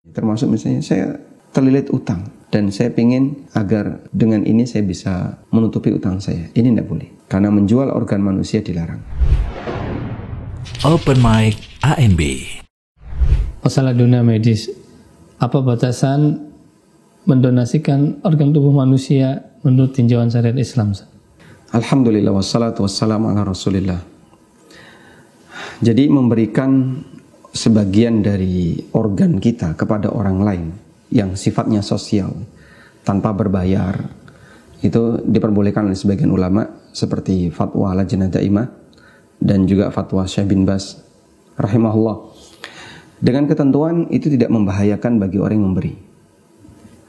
Termasuk misalnya saya terlilit utang dan saya ingin agar dengan ini saya bisa menutupi utang saya. Ini tidak boleh karena menjual organ manusia dilarang. Open Mic ANB. Masalah dunia medis, apa batasan mendonasikan organ tubuh manusia menurut tinjauan syariat Islam? Alhamdulillah wassalatu wassalamu ala rasulillah. Jadi memberikan sebagian dari organ kita kepada orang lain yang sifatnya sosial tanpa berbayar itu diperbolehkan oleh sebagian ulama seperti fatwa Lajnah Daimah dan juga fatwa Syekh bin Baz rahimahullah, dengan ketentuan itu tidak membahayakan bagi orang yang memberi.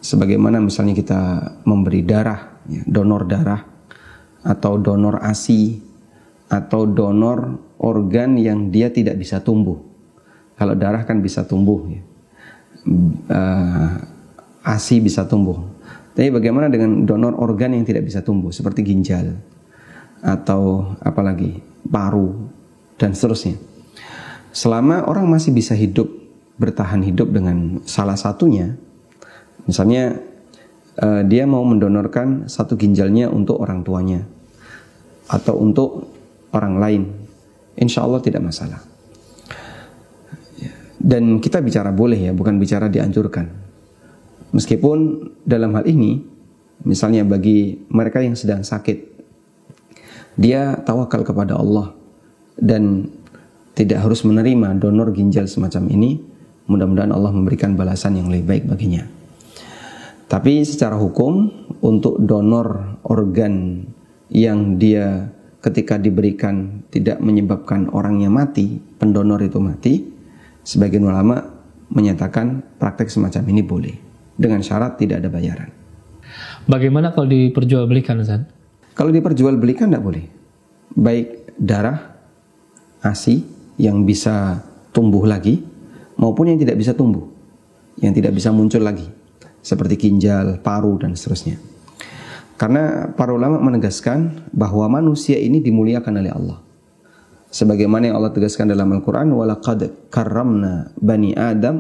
Sebagaimana misalnya kita memberi darah, donor darah atau donor ASI atau donor organ yang dia tidak bisa tumbuh. Kalau darah kan bisa tumbuh, ASI bisa tumbuh. Tapi bagaimana dengan donor organ yang tidak bisa tumbuh, seperti ginjal atau apalagi paru dan seterusnya. Selama orang masih bisa hidup, bertahan hidup dengan salah satunya, misalnya dia mau mendonorkan satu ginjalnya untuk orang tuanya atau untuk orang lain, insya Allah tidak masalah. Dan kita bicara boleh ya, bukan bicara dianjurkan. Meskipun dalam hal ini, misalnya bagi mereka yang sedang sakit, dia tawakal kepada Allah dan tidak harus menerima donor ginjal semacam ini. Mudah-mudahan Allah memberikan balasan yang lebih baik baginya. Tapi secara hukum, untuk donor organ yang dia ketika diberikan tidak menyebabkan orangnya mati, pendonor itu mati, sebagian ulama menyatakan praktek semacam ini boleh dengan syarat tidak ada bayaran. Bagaimana kalau diperjualbelikan, Ustaz? Kalau diperjualbelikan tidak boleh. Baik darah, ASI yang bisa tumbuh lagi maupun yang tidak bisa tumbuh, yang tidak bisa muncul lagi, seperti ginjal, paru dan seterusnya. Karena para ulama menegaskan bahwa manusia ini dimuliakan oleh Allah. Sebagaimana yang Allah tegaskan dalam Al-Quran, وَلَقَدْ كَرَّمْنَا بَنِي آدَمْ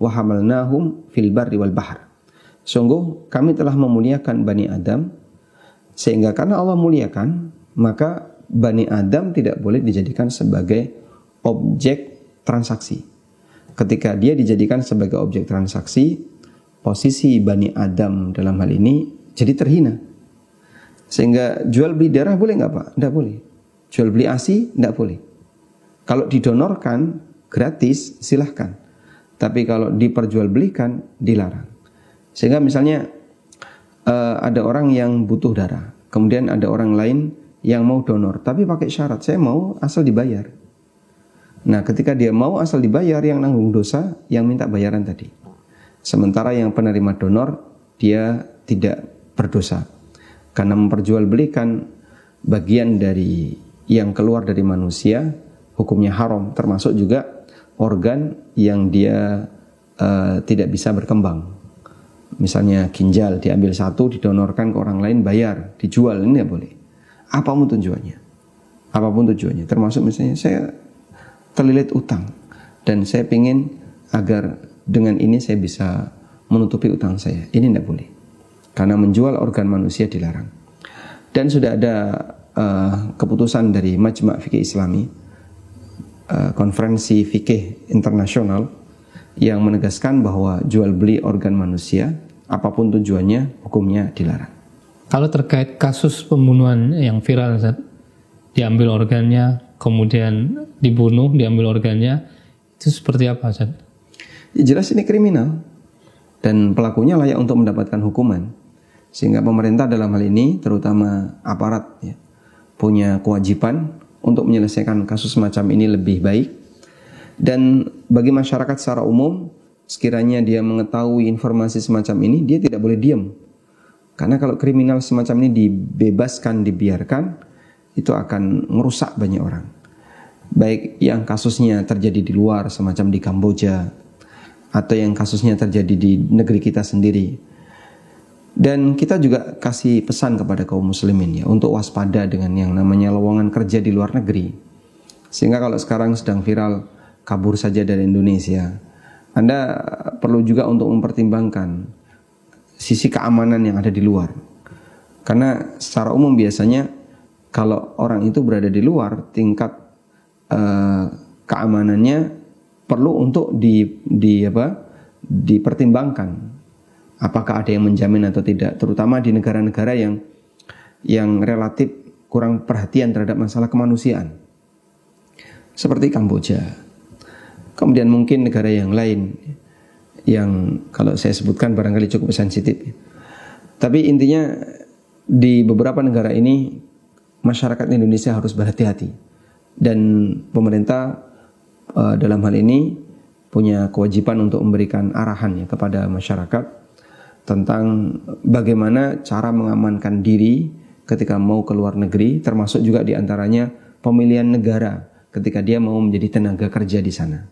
وَحَمَلْنَاهُمْ فِي الْبَرِّ وَالْبَحْرِ. Sungguh kami telah memuliakan Bani Adam, sehingga karena Allah muliakan, maka Bani Adam tidak boleh dijadikan sebagai objek transaksi. Ketika dia dijadikan sebagai objek transaksi, posisi Bani Adam dalam hal ini jadi terhina. Sehingga jual beli darah boleh nggak Pak? Tidak boleh. Jual beli ASI tidak boleh. Kalau didonorkan gratis silahkan. Tapi kalau diperjualbelikan dilarang. Sehingga misalnya ada orang yang butuh darah, kemudian ada orang lain yang mau donor, tapi pakai syarat saya mau asal dibayar. Nah, ketika dia mau asal dibayar, yang nanggung dosa yang minta bayaran tadi. Sementara yang penerima donor dia tidak berdosa karena memperjualbelikan bagian dari yang keluar dari manusia, hukumnya haram, termasuk juga organ yang dia tidak bisa berkembang. Misalnya ginjal diambil satu, didonorkan ke orang lain, bayar, dijual, ini tidak boleh. Apapun tujuannya, termasuk misalnya saya terlilit utang dan saya ingin agar dengan ini saya bisa menutupi utang saya, ini tidak boleh. Karena menjual organ manusia dilarang. Dan sudah ada keputusan dari Majma' Fikih Islami, konferensi fikih internasional, yang menegaskan bahwa jual beli organ manusia apapun tujuannya hukumnya dilarang. Kalau terkait kasus pembunuhan yang viral, Ustaz, diambil organnya kemudian dibunuh, diambil organnya, itu seperti apa, Ustaz? Ya, jelas ini kriminal dan pelakunya layak untuk mendapatkan hukuman. Sehingga pemerintah dalam hal ini, terutama aparat ya, punya kewajiban untuk menyelesaikan kasus semacam ini lebih baik. Dan bagi masyarakat secara umum, sekiranya dia mengetahui informasi semacam ini, dia tidak boleh diam. Karena kalau kriminal semacam ini dibebaskan, dibiarkan, itu akan merusak banyak orang. Baik yang kasusnya terjadi di luar, semacam di Kamboja, atau yang kasusnya terjadi di negeri kita sendiri. Dan kita juga kasih pesan kepada kaum muslimin ya, untuk waspada dengan yang namanya lowongan kerja di luar negeri. Sehingga kalau sekarang sedang viral kabur saja dari Indonesia, Anda perlu juga untuk mempertimbangkan sisi keamanan yang ada di luar. Karena secara umum biasanya kalau orang itu berada di luar, tingkat keamanannya perlu untuk dipertimbangkan. Apakah ada yang menjamin atau tidak, terutama di negara-negara yang relatif kurang perhatian terhadap masalah kemanusiaan. Seperti Kamboja. Kemudian mungkin negara yang lain yang kalau saya sebutkan barangkali cukup sensitif. Tapi intinya di beberapa negara ini masyarakat Indonesia harus berhati-hati, dan pemerintah dalam hal ini punya kewajiban untuk memberikan arahan ya kepada masyarakat tentang bagaimana cara mengamankan diri ketika mau ke luar negeri, termasuk juga diantaranya pemilihan negara ketika dia mau menjadi tenaga kerja di sana.